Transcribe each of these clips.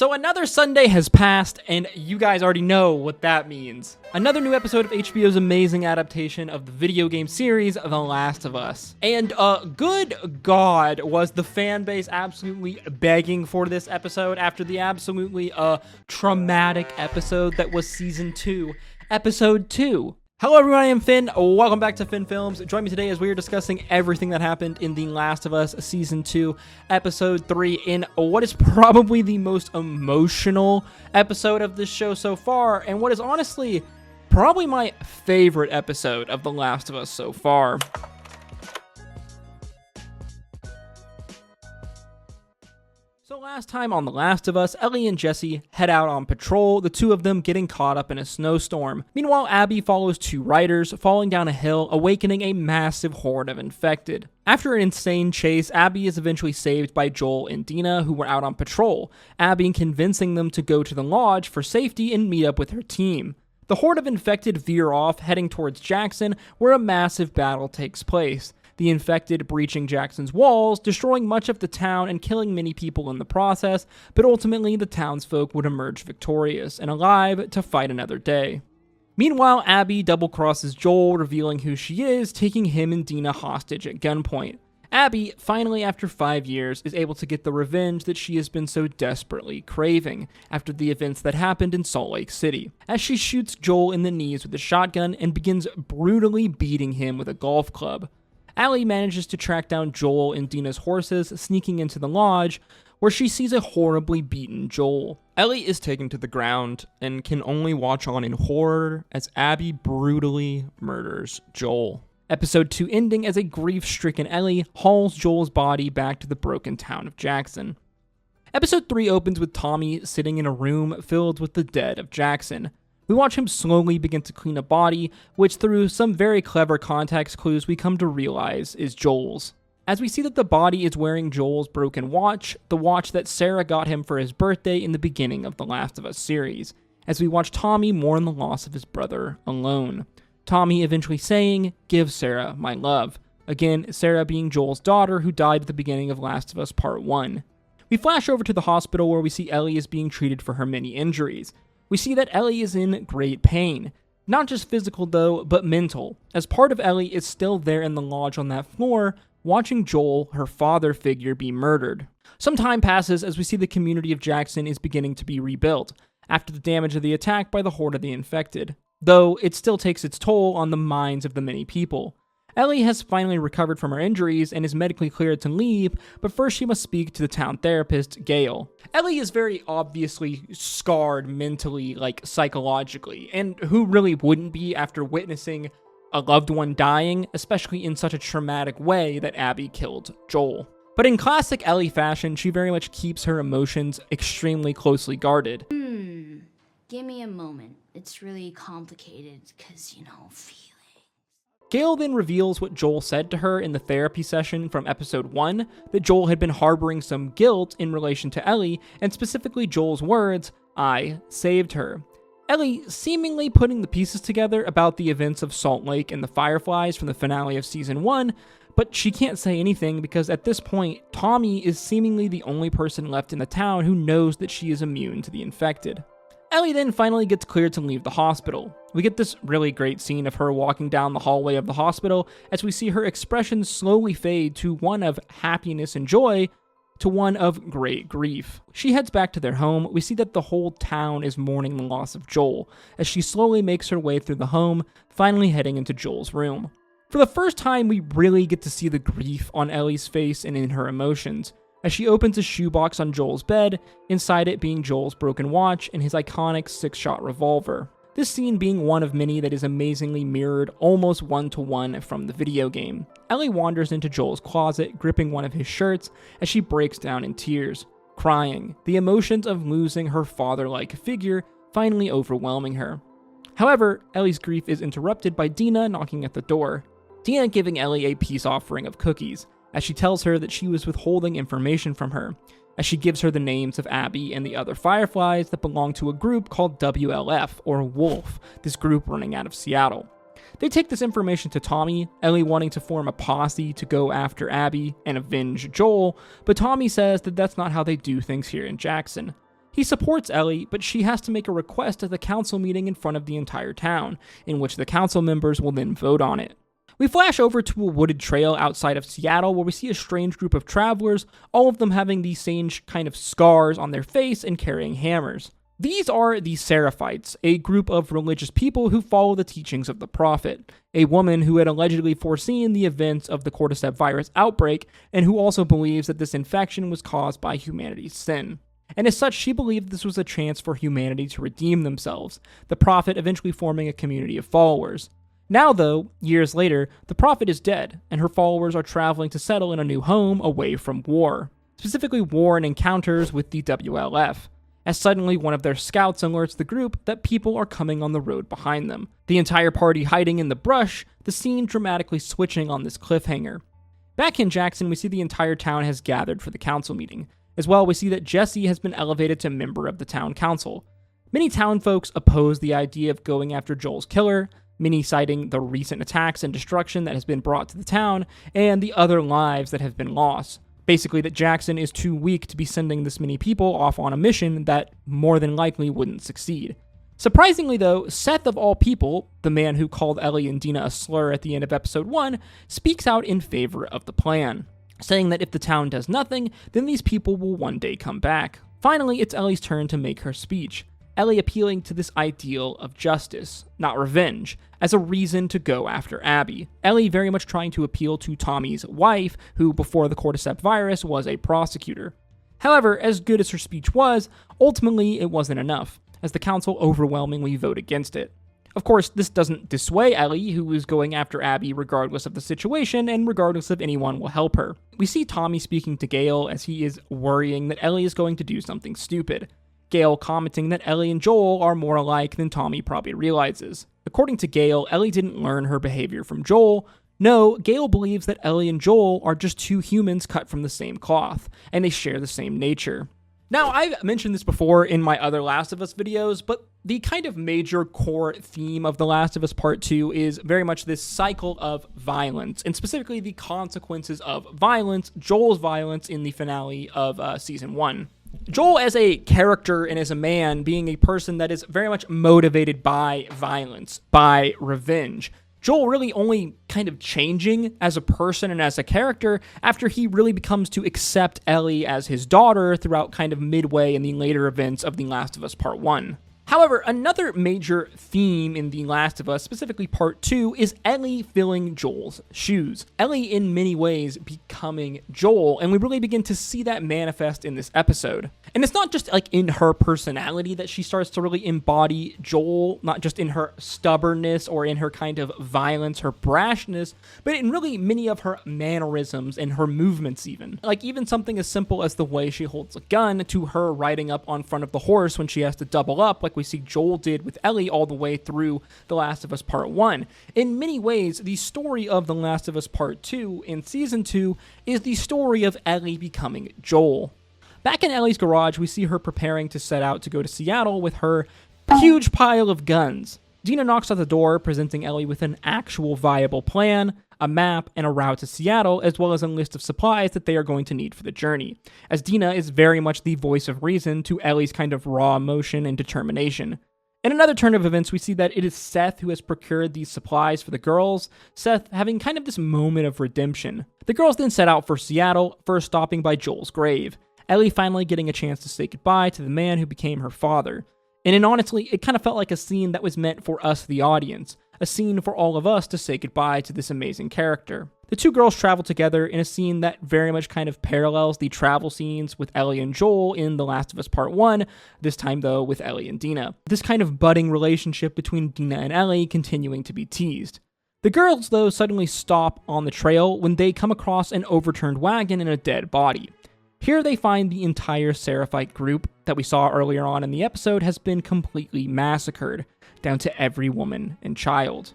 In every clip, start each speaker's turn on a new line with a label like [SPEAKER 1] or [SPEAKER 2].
[SPEAKER 1] So another Sunday has passed, and you guys already know what that means. Another new episode of HBO's amazing adaptation of the video game series, The Last of Us. And good God, was the fan base absolutely begging for this episode after the absolutely traumatic episode that was Season 2, Episode 2. Hello everyone, I am Finn. Welcome back to Finn Films. Join me today as we are discussing everything that happened in The Last of Us Season 2, Episode 3, in what is probably the most emotional episode of this show so far, and what is honestly probably my favorite episode of The Last of Us so far. So last time on The Last of Us, Ellie and Jesse head out on patrol, the two of them getting caught up in a snowstorm. Meanwhile, Abby follows two riders, falling down a hill, awakening a massive horde of infected. After an insane chase, Abby is eventually saved by Joel and Dina, who were out on patrol, Abby convincing them to go to the lodge for safety and meet up with her team. The horde of infected veer off, heading towards Jackson, where a massive battle takes place. The infected breaching Jackson's walls, destroying much of the town and killing many people in the process, but ultimately the townsfolk would emerge victorious and alive to fight another day. Meanwhile, Abby double-crosses Joel, revealing who she is, taking him and Dina hostage at gunpoint. Abby, finally after 5 years, is able to get the revenge that she has been so desperately craving after the events that happened in Salt Lake City, as she shoots Joel in the knees with a shotgun and begins brutally beating him with a golf club. Ellie manages to track down Joel and Dina's horses, sneaking into the lodge, where she sees a horribly beaten Joel. Ellie is taken to the ground and can only watch on in horror as Abby brutally murders Joel. Episode 2 ending as a grief-stricken Ellie hauls Joel's body back to the broken town of Jackson. Episode 3 opens with Tommy sitting in a room filled with the dead of Jackson. We watch him slowly begin to clean a body, which through some very clever context clues we come to realize is Joel's. As we see that the body is wearing Joel's broken watch, the watch that Sarah got him for his birthday in the beginning of the Last of Us series, as we watch Tommy mourn the loss of his brother alone. Tommy eventually saying, "Give Sarah my love." Again, Sarah being Joel's daughter who died at the beginning of Last of Us Part 1. We flash over to the hospital where we see Ellie is being treated for her many injuries. We see that Ellie is in great pain. Not just physical though, but mental, as part of Ellie is still there in the lodge on that floor, watching Joel, her father figure, be murdered. Some time passes as we see the community of Jackson is beginning to be rebuilt, after the damage of the attack by the horde of the infected, though it still takes its toll on the minds of the many people. Ellie has finally recovered from her injuries and is medically cleared to leave, but first she must speak to the town therapist, Gail. Ellie is very obviously scarred mentally, psychologically, and who really wouldn't be after witnessing a loved one dying, especially in such a traumatic way that Abby killed Joel. But in classic Ellie fashion, she very much keeps her emotions extremely closely guarded.
[SPEAKER 2] Give me a moment. It's really complicated, because, feelings.
[SPEAKER 1] Gail then reveals what Joel said to her in the therapy session from episode 1, that Joel had been harboring some guilt in relation to Ellie, and specifically Joel's words, "I saved her." Ellie seemingly putting the pieces together about the events of Salt Lake and the Fireflies from the finale of season 1, but she can't say anything because at this point, Tommy is seemingly the only person left in the town who knows that she is immune to the infected. Ellie then finally gets cleared to leave the hospital. We get this really great scene of her walking down the hallway of the hospital as we see her expression slowly fade to one of happiness and joy to one of great grief. She heads back to their home. We see that the whole town is mourning the loss of Joel as she slowly makes her way through the home, finally heading into Joel's room. For the first time, we really get to see the grief on Ellie's face and in her emotions, as she opens a shoebox on Joel's bed, inside it being Joel's broken watch and his iconic 6-shot revolver. This scene being one of many that is amazingly mirrored almost one-to-one from the video game. Ellie wanders into Joel's closet, gripping one of his shirts as she breaks down in tears, crying, the emotions of losing her father-like figure finally overwhelming her. However, Ellie's grief is interrupted by Dina knocking at the door. Dina giving Ellie a peace offering of cookies, as she tells her that she was withholding information from her, as she gives her the names of Abby and the other Fireflies that belong to a group called WLF, or Wolf, this group running out of Seattle. They take this information to Tommy, Ellie wanting to form a posse to go after Abby and avenge Joel, but Tommy says that that's not how they do things here in Jackson. He supports Ellie, but she has to make a request at the council meeting in front of the entire town, in which the council members will then vote on it. We flash over to a wooded trail outside of Seattle where we see a strange group of travelers, all of them having these same kind of scars on their face and carrying hammers. These are the Seraphites, a group of religious people who follow the teachings of the Prophet, a woman who had allegedly foreseen the events of the cordyceps virus outbreak and who also believes that this infection was caused by humanity's sin. And as such, she believed this was a chance for humanity to redeem themselves, the Prophet eventually forming a community of followers. Now, though, years later, the Prophet is dead, and her followers are traveling to settle in a new home away from war, specifically war and encounters with the WLF, as suddenly one of their scouts alerts the group that people are coming on the road behind them. The entire party hiding in the brush, the scene dramatically switching on this cliffhanger. Back in Jackson, we see the entire town has gathered for the council meeting. As well, we see that Jesse has been elevated to member of the town council. Many town folks oppose the idea of going after Joel's killer, many citing the recent attacks and destruction that has been brought to the town, and the other lives that have been lost. Basically, that Jackson is too weak to be sending this many people off on a mission that more than likely wouldn't succeed. Surprisingly, though, Seth of all people, the man who called Ellie and Dina a slur at the end of episode 1, speaks out in favor of the plan, saying that if the town does nothing, then these people will one day come back. Finally, it's Ellie's turn to make her speech. Ellie appealing to this ideal of justice, not revenge, as a reason to go after Abby. Ellie very much trying to appeal to Tommy's wife, who before the cordyceps virus was a prosecutor. However, as good as her speech was, ultimately it wasn't enough, as the council overwhelmingly vote against it. Of course, this doesn't dissuade Ellie, who is going after Abby regardless of the situation and regardless if anyone will help her. We see Tommy speaking to Gale as he is worrying that Ellie is going to do something stupid. Gale commenting that Ellie and Joel are more alike than Tommy probably realizes. According to Gale, Ellie didn't learn her behavior from Joel. No, Gale believes that Ellie and Joel are just two humans cut from the same cloth, and they share the same nature. Now, I've mentioned this before in my other Last of Us videos, but the kind of major core theme of The Last of Us Part 2 is very much this cycle of violence, and specifically the consequences of violence, Joel's violence in the finale of Season 1. Joel as a character and as a man being a person that is very much motivated by violence, by revenge. Joel really only kind of changing as a person and as a character after he really becomes to accept Ellie as his daughter throughout kind of midway in the later events of The Last of Us Part 1. However, another major theme in The Last of Us, specifically Part 2, is Ellie filling Joel's shoes. Ellie in many ways becoming Joel, and we really begin to see that manifest in this episode. And it's not just like in her personality that she starts to really embody Joel, not just in her stubbornness or in her kind of violence, her brashness, but in really many of her mannerisms and her movements even. Like even something as simple as the way she holds a gun to her riding up on front of the horse when she has to double up, like we see Joel did with Ellie all the way through The Last of Us Part 1. In many ways, the story of The Last of Us Part 2 in Season 2 is the story of Ellie becoming Joel. Back in Ellie's garage, we see her preparing to set out to go to Seattle with her huge pile of guns. Dina knocks at the door, presenting Ellie with an actual viable plan, a map, and a route to Seattle, as well as a list of supplies that they are going to need for the journey, as Dina is very much the voice of reason to Ellie's kind of raw emotion and determination. In another turn of events, we see that it is Seth who has procured these supplies for the girls, Seth having kind of this moment of redemption. The girls then set out for Seattle, first stopping by Joel's grave, Ellie finally getting a chance to say goodbye to the man who became her father. And honestly, it kind of felt like a scene that was meant for us, the audience, a scene for all of us to say goodbye to this amazing character. The two girls travel together in a scene that very much kind of parallels the travel scenes with Ellie and Joel in The Last of Us Part 1, this time though with Ellie and Dina. This kind of budding relationship between Dina and Ellie continuing to be teased. The girls though suddenly stop on the trail when they come across an overturned wagon and a dead body. Here they find the entire Seraphite group that we saw earlier on in the episode has been completely massacred, down to every woman and child.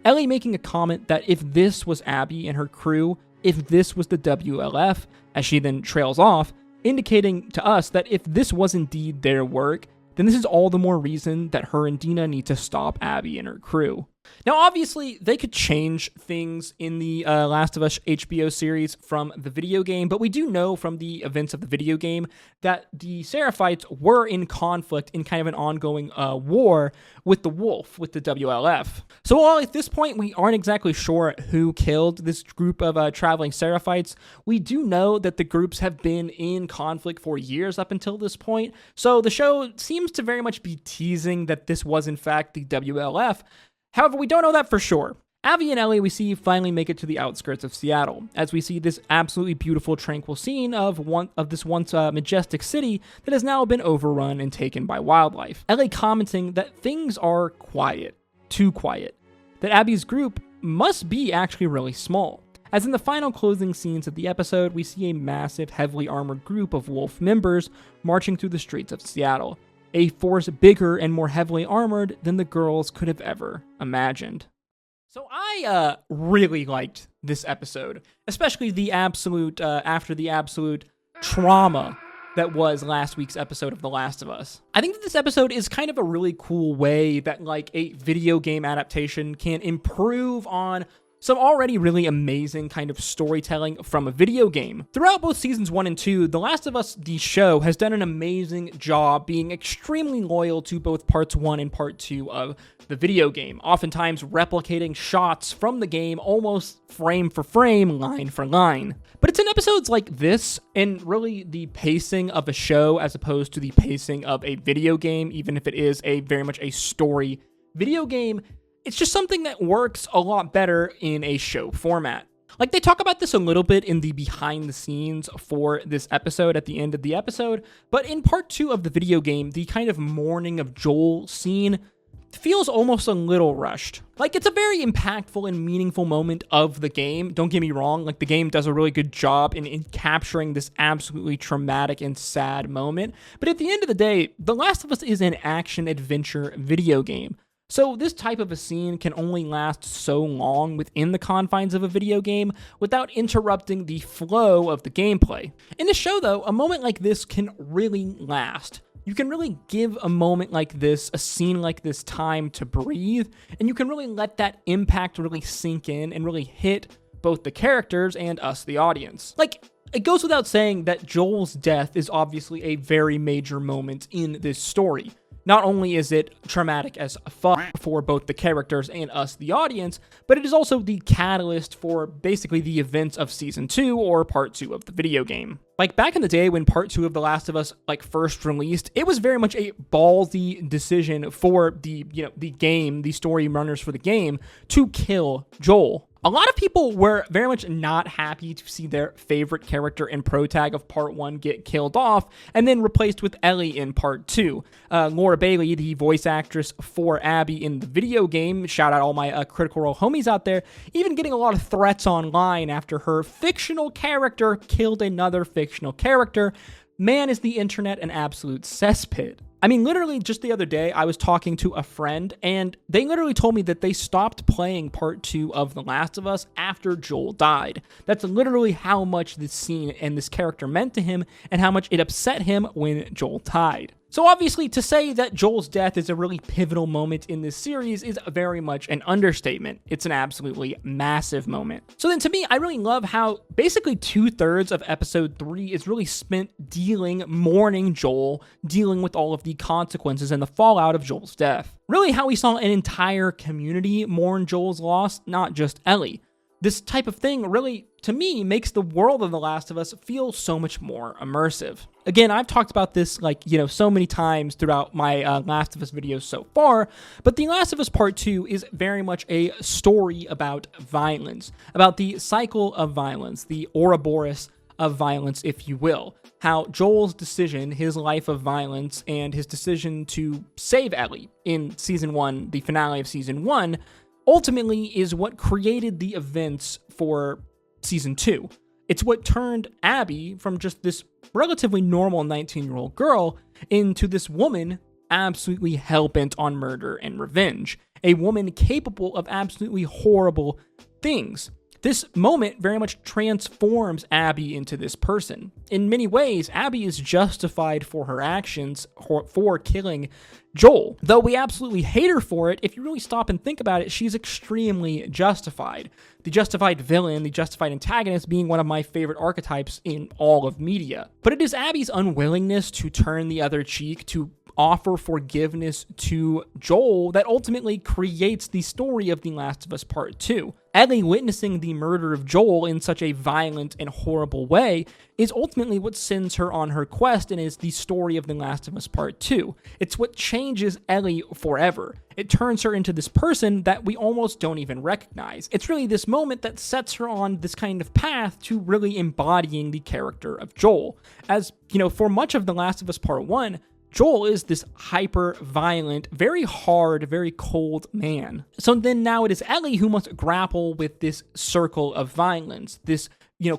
[SPEAKER 1] Ellie making a comment that if this was Abby and her crew, if this was the WLF, as she then trails off, indicating to us that if this was indeed their work, then this is all the more reason that her and Dina need to stop Abby and her crew. Now, obviously, they could change things in the Last of Us HBO series from the video game, but we do know from the events of the video game that the Seraphites were in conflict in kind of an ongoing war with the Wolf, with the WLF. So while at this point we aren't exactly sure who killed this group of traveling Seraphites, we do know that the groups have been in conflict for years up until this point, so the show seems to very much be teasing that this was in fact the WLF. However, we don't know that for sure. Abby and Ellie, we see, finally make it to the outskirts of Seattle, as we see this absolutely beautiful, tranquil scene of this once majestic city that has now been overrun and taken by wildlife. Ellie commenting that things are quiet, too quiet, that Abby's group must be actually really small. As in the final closing scenes of the episode, we see a massive, heavily armored group of Wolf members marching through the streets of Seattle. A force bigger and more heavily armored than the girls could have ever imagined. So I really liked this episode, especially the absolute, after the absolute trauma that was last week's episode of The Last of Us. I think that this episode is kind of a really cool way that like a video game adaptation can improve on some already really amazing kind of storytelling from a video game. Throughout both seasons 1 and 2, The Last of Us, the show, has done an amazing job being extremely loyal to both parts 1 and part 2 of the video game, oftentimes replicating shots from the game almost frame for frame, line for line. But it's in episodes like this, and really the pacing of a show as opposed to the pacing of a video game, even if it is a very much a story video game, it's just something that works a lot better in a show format. Like, they talk about this a little bit in the behind the scenes for this episode at the end of the episode, but in part 2 of the video game, the kind of mourning of Joel scene feels almost a little rushed. Like, it's a very impactful and meaningful moment of the game, don't get me wrong, like the game does a really good job in capturing this absolutely traumatic and sad moment, but at the end of the day, The Last of Us is an action-adventure video game. So this type of a scene can only last so long within the confines of a video game without interrupting the flow of the gameplay. In the show though, a moment like this can really last. You can really give a moment like this, a scene like this, time to breathe, and you can really let that impact really sink in and really hit both the characters and us, the audience. Like, it goes without saying that Joel's death is obviously a very major moment in this story. Not only is it traumatic as fuck for both the characters and us, the audience, but it is also the catalyst for basically the events of Season 2 or Part 2 of the video game. Like, back in the day when Part 2 of The Last of Us, first released, it was very much a ballsy decision for the story runners for the game, to kill Joel. A lot of people were very much not happy to see their favorite character and protag of Part 1 get killed off and then replaced with Ellie in Part 2. Laura Bailey, the voice actress for Abby in the video game, shout out all my Critical Role homies out there, even getting a lot of threats online after her fictional character killed another fictional character. Man, is the internet an absolute cesspit. I mean, literally just the other day, I was talking to a friend, and they literally told me that they stopped playing Part 2 of The Last of Us after Joel died. That's literally how much this scene and this character meant to him, and how much it upset him when Joel died. So obviously, to say that Joel's death is a really pivotal moment in this series is very much an understatement. It's an absolutely massive moment. So then to me, I really love how basically 2/3 of episode 3 is really spent mourning Joel, dealing with all of the consequences and the fallout of Joel's death. Really how we saw an entire community mourn Joel's loss, not just Ellie. This type of thing really, to me, makes the world of The Last of Us feel so much more immersive. Again, I've talked about this so many times throughout my Last of Us videos so far, but The Last of Us Part 2 is very much a story about violence, about the cycle of violence, the Ouroboros of violence, if you will. How Joel's decision, his life of violence, and his decision to save Ellie in Season 1, the finale of Season 1, ultimately is what created the events for Season 2. It's what turned Abby from just this relatively normal 19-year-old girl into this woman absolutely hell-bent on murder and revenge. A woman capable of absolutely horrible things. This moment very much transforms Abby into this person. In many ways, Abby is justified for her actions for killing Joel. Though we absolutely hate her for it, if you really stop and think about it, she's extremely justified. The justified villain, the justified antagonist being one of my favorite archetypes in all of media. But it is Abby's unwillingness to turn the other cheek, to offer forgiveness to Joel, that ultimately creates the story of The Last of Us Part 2. Ellie witnessing the murder of Joel in such a violent and horrible way is ultimately what sends her on her quest and is the story of The Last of Us Part 2. It's what changes Ellie forever. It turns her into this person that we almost don't even recognize. It's really this moment that sets her on this kind of path to really embodying the character of Joel. As, you know, for much of The Last of Us Part 1, Joel is this hyper-violent, very hard, very cold man. So then now it is Ellie who must grapple with this circle of violence, this,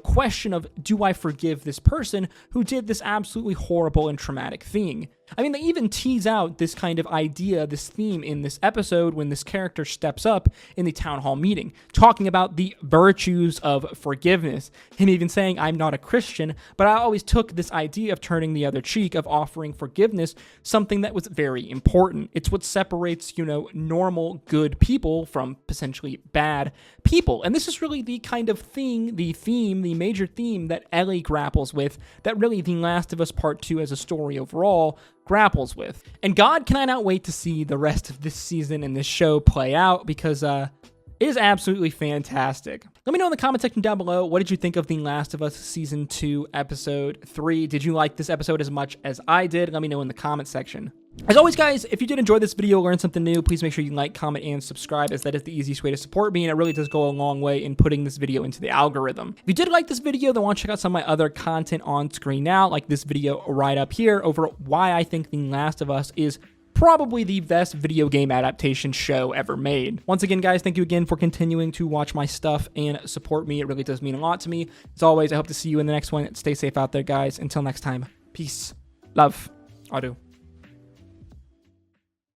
[SPEAKER 1] question of, do I forgive this person who did this absolutely horrible and traumatic thing? I mean, they even tease out this kind of idea, this theme in this episode when this character steps up in the town hall meeting, talking about the virtues of forgiveness. Him even saying, I'm not a Christian, but I always took this idea of turning the other cheek, of offering forgiveness, something that was very important. It's what separates, normal, good people from potentially bad people. And this is really the kind of thing, the major theme that Ellie grapples with, that really The Last of Us Part 2 as a story overall grapples with. And God, can I not wait to see the rest of this season and this show play out, because it is absolutely fantastic. Let me know in the comment section down below, what did you think of The Last of Us Season 2, Episode 3? Did you like this episode as much as I did? Let me know in the comment section. As always, guys, if you did enjoy this video, learn something new, please make sure you like, comment, and subscribe, as that is the easiest way to support me, and it really does go a long way in putting this video into the algorithm. If you did like this video, then want to check out some of my other content on screen now, like this video right up here, over why I think The Last of Us is probably the best video game adaptation show ever made. Once again, guys, thank you again for continuing to watch my stuff and support me. It really does mean a lot to me. As always, I hope to see you in the next one. Stay safe out there, guys. Until next time, peace, love, adieu.